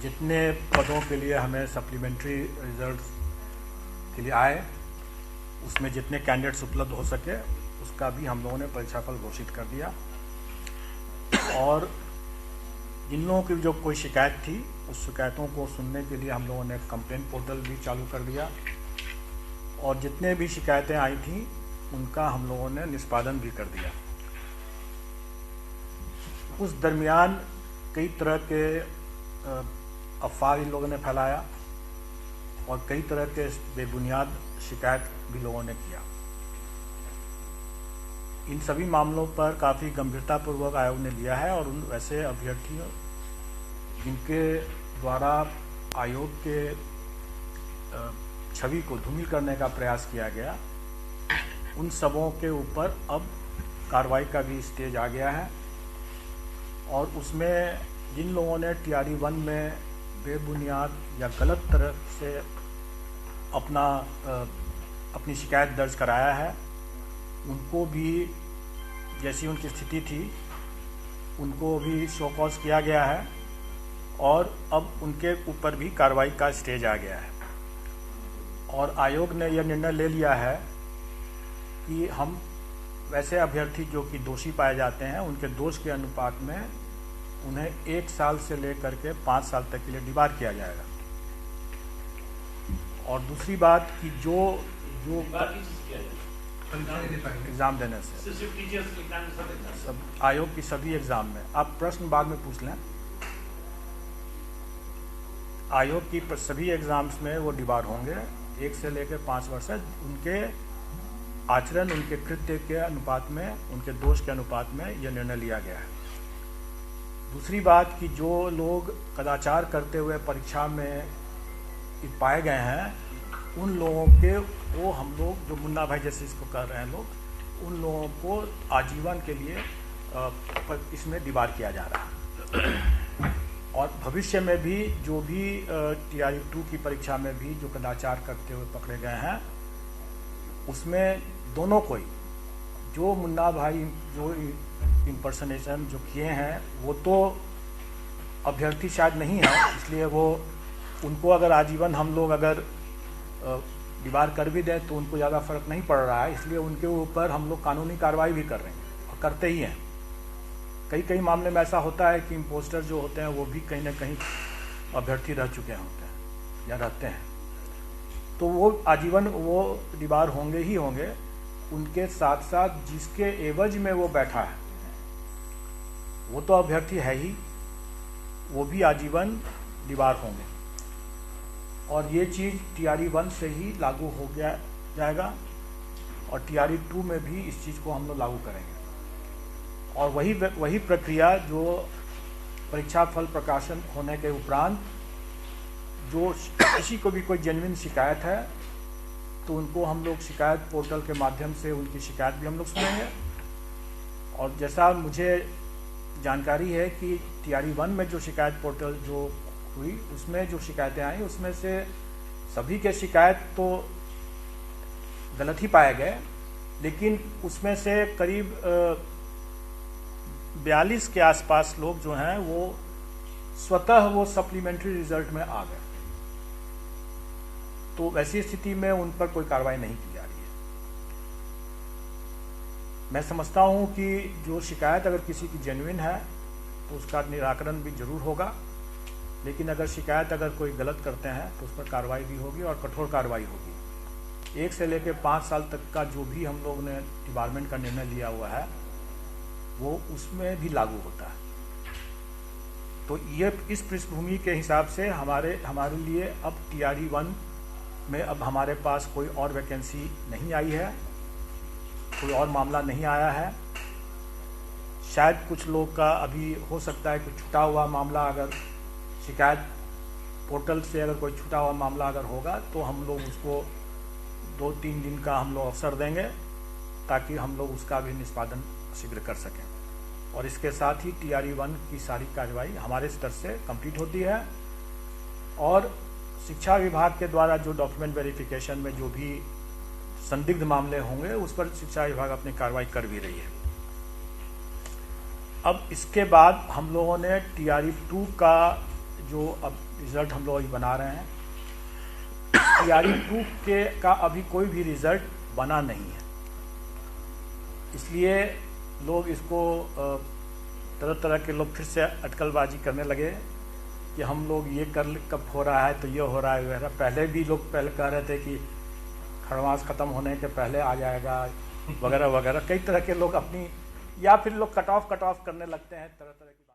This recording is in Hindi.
जितने पदों के लिए हमें सप्लीमेंट्री रिजल्ट्स के लिए आए उसमें जितने कैंडिडेट्स उपलब्ध हो सके उसका भी हम लोगों ने परीक्षाफल घोषित कर दिया। और जिन लोगों की जो कोई शिकायत थी उस शिकायतों को सुनने के लिए हम लोगों ने कंप्लेंट पोर्टल भी चालू कर दिया और जितने भी शिकायतें आई थी उनका हम लोगों ने निष्पादन भी कर दिया। उस दरमियान कई तरह के अफवाह इन लोगों ने फैलाया और कई तरह के बेबुनियाद शिकायत भी लोगों ने किया। इन सभी मामलों पर काफ़ी गंभीरतापूर्वक आयोग ने लिया है और उन वैसे अभ्यर्थियों जिनके द्वारा आयोग के छवि को धूमिल करने का प्रयास किया गया उन सबों के ऊपर अब कार्रवाई का भी स्टेज आ गया है। और उसमें जिन लोगों ने TRE 1 में बेबुनियाद या गलत तरह से अपनी शिकायत दर्ज कराया है उनको भी जैसी उनकी स्थिति थी उनको भी शो कॉज किया गया है और अब उनके ऊपर भी कार्रवाई का स्टेज आ गया है। और आयोग ने यह निर्णय ले लिया है कि हम वैसे अभ्यर्थी जो कि दोषी पाए जाते हैं उनके दोष के अनुपात में उन्हें 1 साल से लेकर के 5 साल तक के लिए डिबार किया जाएगा। और दूसरी बात कि जो एग्ज़ाम देने से सब आयोग की सभी एग्ज़ाम में, आप प्रश्न बाद में पूछ लें, आयोग की सभी एग्ज़ाम्स में वो डिबार होंगे 1 से लेकर 5 वर्ष है। उनके आचरण उनके कृत्य के अनुपात में उनके दोष के अनुपात में यह निर्णय लिया गया है। दूसरी बात कि जो लोग कदाचार करते हुए परीक्षा में पाए गए हैं उन लोगों के वो हम लोग जो मुन्ना भाई जैसे इसको कर रहे हैं लोग उन लोगों को आजीवन के लिए इसमें डिबार किया जा रहा है। और भविष्य में भी जो भी TRE 2 की परीक्षा में भी जो कदाचार करते हुए पकड़े गए हैं उसमें दोनों कोई जो मुन्ना भाई जो इम्पर्सनेशन जो किए हैं वो तो अभ्यर्थी शायद नहीं है, इसलिए वो उनको अगर आजीवन हम लोग अगर डिबार कर भी दें तो उनको ज़्यादा फर्क नहीं पड़ रहा है, इसलिए उनके ऊपर हम लोग कानूनी कार्रवाई भी कर रहे हैं और करते ही हैं। कई मामले में ऐसा होता है कि इम्पोस्टर जो होते हैं वो भी कहीं ना कहीं अभ्यर्थी रह चुके होते हैं या रहते हैं, तो वो आजीवन वो डिबार होंगे ही होंगे। उनके साथ साथ जिसके एवज में वो बैठा है वो तो अभ्यर्थी है ही, वो भी आजीवन डिबार होंगे। और ये चीज़ TRE 1 से ही लागू हो जाएगा और TRE 2 में भी इस चीज़ को हम लोग लागू करेंगे। और वही प्रक्रिया जो परीक्षा फल प्रकाशन होने के उपरांत जो किसी को भी कोई जेन्युइन शिकायत है तो उनको हम लोग शिकायत पोर्टल के माध्यम से उनकी शिकायत भी हम लोग सुनेंगे। और जैसा मुझे जानकारी है कि TRE 1 में जो शिकायत पोर्टल जो हुई उसमें जो शिकायतें आई उसमें से सभी के शिकायत तो गलत ही पाए गए, लेकिन उसमें से करीब 42 के आसपास लोग जो हैं वो स्वतः वो सप्लीमेंट्री रिजल्ट में आ गए। तो वैसी स्थिति में उन पर कोई कार्रवाई नहीं की जा रही है। मैं समझता हूं कि जो शिकायत अगर किसी की जेन्युइन है तो उसका निराकरण भी जरूर होगा, लेकिन अगर शिकायत अगर कोई गलत करते हैं तो उस पर कार्रवाई भी होगी और कठोर कार्रवाई होगी। 1 से लेकर 5 साल तक का जो भी हम लोग ने डिपार्टमेंट का निर्णय लिया हुआ है वो उसमें भी लागू होता है। तो ये इस पृष्ठभूमि के हिसाब से हमारे लिए अब TRE 1 में अब हमारे पास कोई और वैकेंसी नहीं आई है, कोई और मामला नहीं आया है। शायद कुछ लोग का अभी हो सकता है कि छूटा हुआ मामला अगर शिकायत पोर्टल से अगर कोई छूटा हुआ मामला अगर होगा तो हम लोग उसको 2-3 दिन का हम लोग अवसर देंगे ताकि हम लोग उसका भी निष्पादन शीघ्र कर सकें। और इसके साथ ही TRE 1 की सारी कार्रवाई हमारे स्तर से कंप्लीट होती है और शिक्षा विभाग के द्वारा जो डॉक्यूमेंट वेरिफिकेशन में जो भी संदिग्ध मामले होंगे उस पर शिक्षा विभाग अपनी कार्रवाई कर भी रही है। अब इसके बाद हम लोगों ने TRE 2 का जो अब रिज़ल्ट हम लोग अभी बना रहे हैं, तैयारी 2 का अभी कोई भी रिज़ल्ट बना नहीं है। इसलिए लोग इसको तरह तरह के लोग फिर से अटकलबाजी करने लगे कि हम लोग ये कर कब हो रहा है, तो ये हो रहा है वगैरह। पहले भी लोग पहले कह रहे थे कि खरमास ख़त्म होने के पहले आ जाएगा वगैरह वगैरह। कई तरह के लोग अपनी, या फिर लोग कट ऑफ करने लगते हैं तरह तरह की।